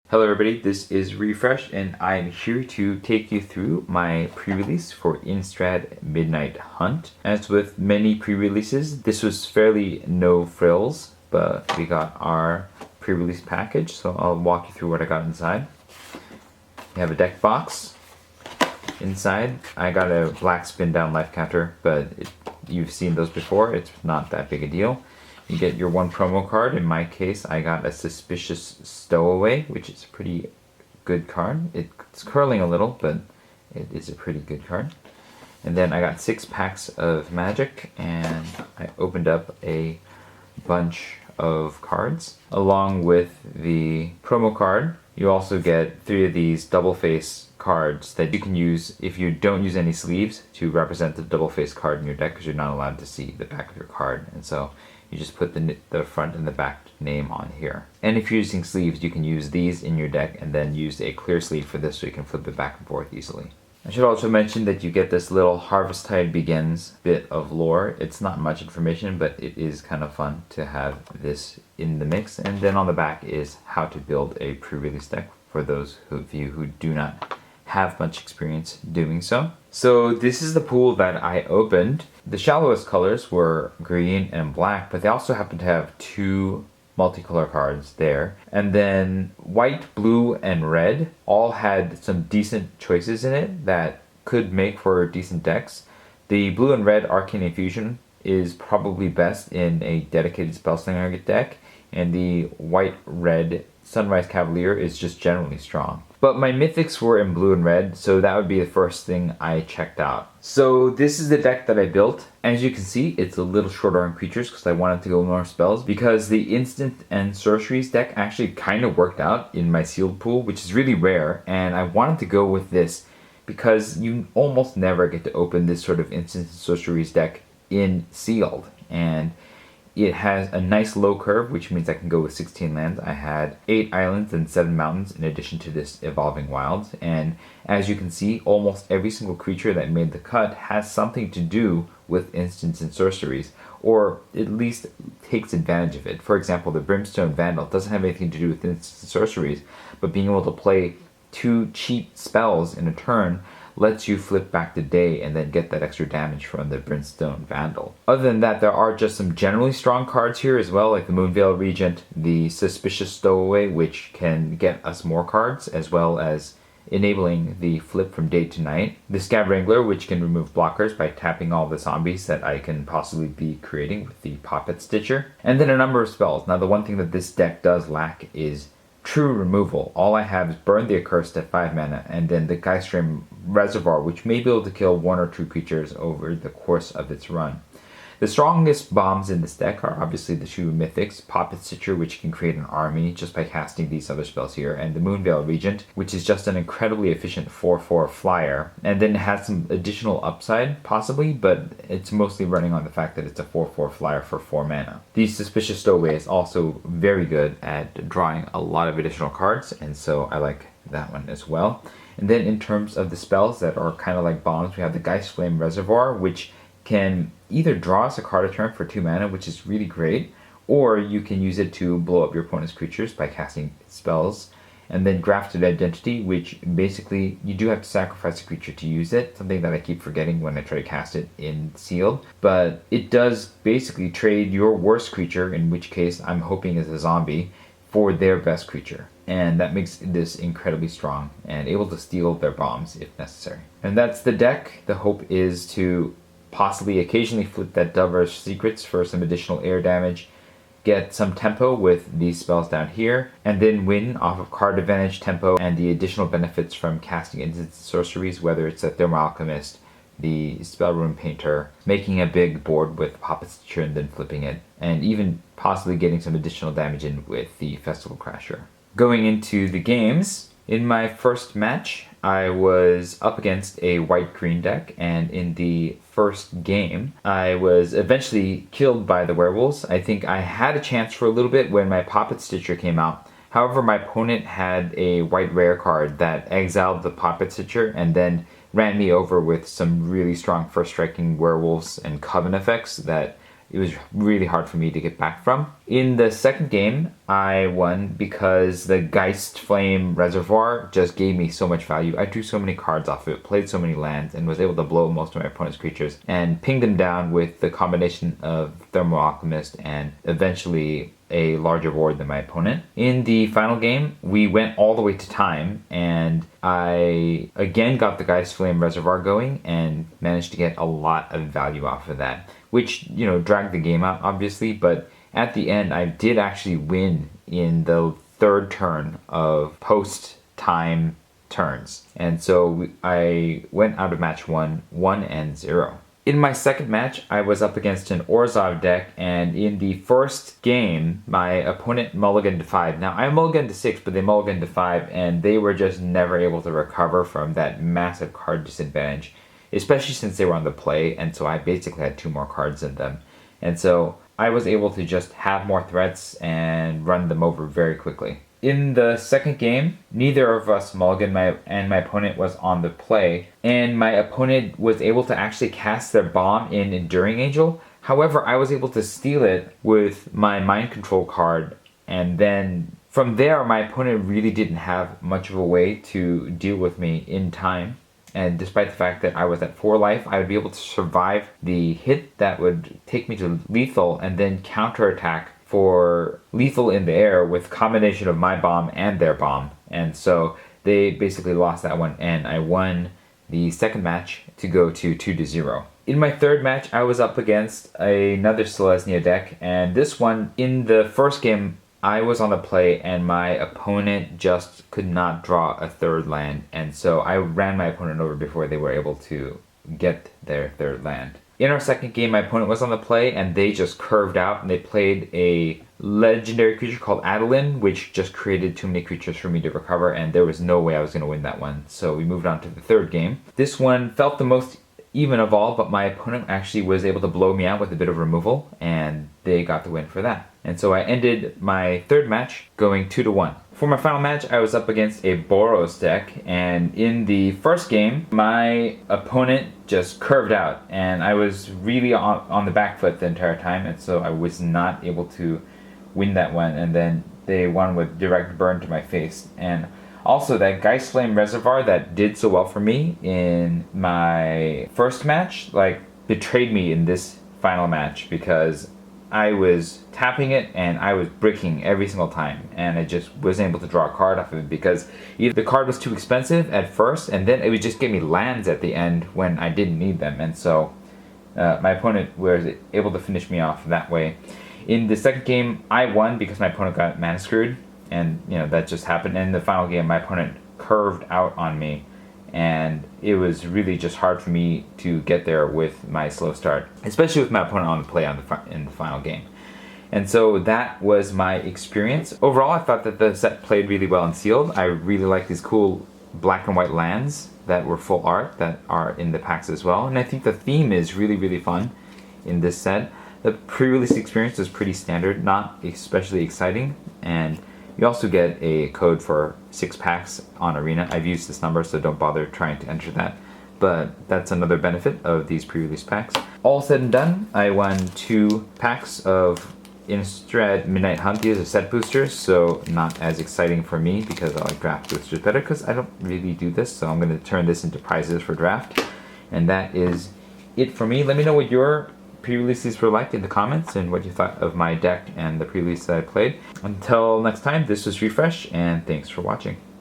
Hello everybody, this is Refresh and I'm here to take you through my pre-release for Innistrad Midnight Hunt. As with many pre-releases, this was fairly no frills, but we got our pre-release package, so I'll walk you through what I got inside. We have a deck box. Inside, I got a black spin down life counter, but you've seen those before, it's not that big a deal. You get your one promo card. In my case, I got a Suspicious Stowaway, which is a pretty good card. It's curling a little, but it is a pretty good card. And then I got 6 packs of Magic, and I opened up a bunch of cards. Along with the promo card, you also get 3 of these double face cards that you can use if you don't use any sleeves to represent the double face card in your deck, because you're not allowed to see the back of your card. And so you just put the front and the back name on here. And if you're using sleeves, you can use these in your deck and then use a clear sleeve for this so you can flip it back and forth easily. I should also mention that you get this little Harvesttide Begins bit of lore. It's not much information, but it is kind of fun to have this in the mix. And then on the back is how to build a pre-release deck for those of you who do not have much experience doing so. So this is the pool that I opened. The shallowest colors were green and black, but they also happen to have 2 multicolor cards there. And then white, blue, and red all had some decent choices in it that could make for decent decks. The blue and red Arcane Infusion is probably best in a dedicated Spellslinger deck, and the white-red Sunrise Cavalier is just generally strong. But my mythics were in blue and red, so that would be the first thing I checked out. So this is the deck that I built. As you can see, it's a little shorter on creatures because I wanted to go more spells, because the instant and sorceries deck actually kind of worked out in my sealed pool, which is really rare, and I wanted to go with this because you almost never get to open this sort of instant and sorceries deck in sealed. And it has a nice low curve, which means I can go with 16 lands. I had 8 islands and 7 mountains in addition to this Evolving Wilds. And as you can see, almost every single creature that made the cut has something to do with instants and sorceries, or at least takes advantage of it. For example, the Brimstone Vandal doesn't have anything to do with instants and sorceries, but being able to play 2 cheap spells in a turn lets you flip back the day and then get that extra damage from the Brimstone Vandal. Other than that, there are just some generally strong cards here as well, like the Moonveil Regent, the Suspicious Stowaway, which can get us more cards, as well as enabling the flip from day to night. The Scab Wrangler, which can remove blockers by tapping all the zombies that I can possibly be creating with the Poppet Stitcher. And then a number of spells. Now the one thing that this deck does lack is true removal. All I have is Burn the Accursed at 5 mana, and then the Geistream Reservoir, which may be able to kill 1 or 2 creatures over the course of its run. The strongest bombs in this deck are obviously the 2 mythics, Poppet Stitcher, which can create an army just by casting these other spells here, and the Moonveil Regent, which is just an incredibly efficient 4/4 flyer, and then it has some additional upside, possibly, but it's mostly running on the fact that it's a 4/4 flyer for 4 mana. The Suspicious Stowaway is also very good at drawing a lot of additional cards, and so I like that one as well. And then in terms of the spells that are kind of like bombs, we have the Geistflame Reservoir, which can either draw us a card a turn for 2 mana, which is really great, or you can use it to blow up your opponent's creatures by casting spells. And then Grafted Identity, which basically you do have to sacrifice a creature to use it, something that I keep forgetting when I try to cast it in sealed. But it does basically trade your worst creature, in which case I'm hoping is a zombie, for their best creature. And that makes this incredibly strong and able to steal their bombs if necessary. And that's the deck. The hope is to possibly occasionally flip that Delver's Secrets for some additional air damage, get some tempo with these spells down here, and then win off of card advantage, tempo, and the additional benefits from casting instant sorceries, whether it's a Thermal Alchemist, the Spellrune Painter, making a big board with Poppet Stitcher and then flipping it, and even possibly getting some additional damage in with the Festival Crasher. Going into the games, in my first match, I was up against a white-green deck, and in the first game, I was eventually killed by the werewolves. I think I had a chance for a little bit when my Poppet Stitcher came out. However, my opponent had a white rare card that exiled the Poppet Stitcher and then ran me over with some really strong first striking werewolves and coven effects that it was really hard for me to get back from. In the second game, I won because the Geist Flame Reservoir just gave me so much value. I drew so many cards off of it, played so many lands, and was able to blow most of my opponent's creatures and ping them down with the combination of Thermal Alchemist and eventually a larger board than my opponent. In the final game, we went all the way to time, and I again got the Geist Flame Reservoir going and managed to get a lot of value off of that, which, you know, dragged the game out obviously, but at the end I did actually win in the third turn of post-time turns. And so I went out of match 1-0. In my second match, I was up against an Orzhov deck, and in the first game, my opponent mulliganed to 5. Now, I mulliganed to 6, but they mulliganed to 5, and they were just never able to recover from that massive card disadvantage, especially since they were on the play, and so I basically had 2 more cards than them. And so I was able to just have more threats and run them over very quickly. In the second game, neither of us mulliganed, and my opponent was on the play, and my opponent was able to actually cast their bomb in Enduring Angel. However, I was able to steal it with my Mind Control card, and then from there, my opponent really didn't have much of a way to deal with me in time. And despite the fact that I was at 4 life, I would be able to survive the hit that would take me to lethal and then counterattack for lethal in the air with combination of my bomb and their bomb. And so they basically lost that one, and I won the second match to go to 2-0. In my third match, I was up against another Selesnya deck, and this one, in the first game, I was on the play and my opponent just could not draw a third land, and so I ran my opponent over before they were able to get their third land. In our second game, my opponent was on the play, and they just curved out, and they played a legendary creature called Adeline, which just created too many creatures for me to recover, and there was no way I was going to win that one. So we moved on to the third game. This one felt the most even of all, but my opponent actually was able to blow me out with a bit of removal, and they got the win for that. And so I ended my third match going 2-1. For my final match, I was up against a Boros deck, and in the first game, my opponent just curved out, and I was really on the back foot the entire time, and so I was not able to win that one, and then they won with direct burn to my face. And also, that Geist Flame Reservoir that did so well for me in my first match, like, betrayed me in this final match, because I was tapping it and I was bricking every single time, and I just wasn't able to draw a card off of it because either the card was too expensive at first, and then it would just give me lands at the end when I didn't need them, and so my opponent was able to finish me off that way. In the second game, I won because my opponent got mana screwed, and you know that just happened. And in the final game, my opponent curved out on me, and it was really just hard for me to get there with my slow start, especially with my opponent on the play in the final game. And so that was my experience. Overall, I thought that the set played really well in sealed. I really like these cool black and white lands that were full art that are in the packs as well, and I think the theme is really, really fun in this set. The pre-release experience is pretty standard, not especially exciting, and you also get a code for 6 packs on Arena. I've used this number, so don't bother trying to enter that. But that's another benefit of these pre-release packs. All said and done, I won 2 packs of Innistrad Midnight Hunt. These are set boosters, so not as exciting for me because I like draft boosters better because I don't really do this. So I'm going to turn this into prizes for draft. And that is it for me. Let me know what your pre-releases were like in the comments and what you thought of my deck and the pre-release that I played. Until next time, this was Refresh, and thanks for watching.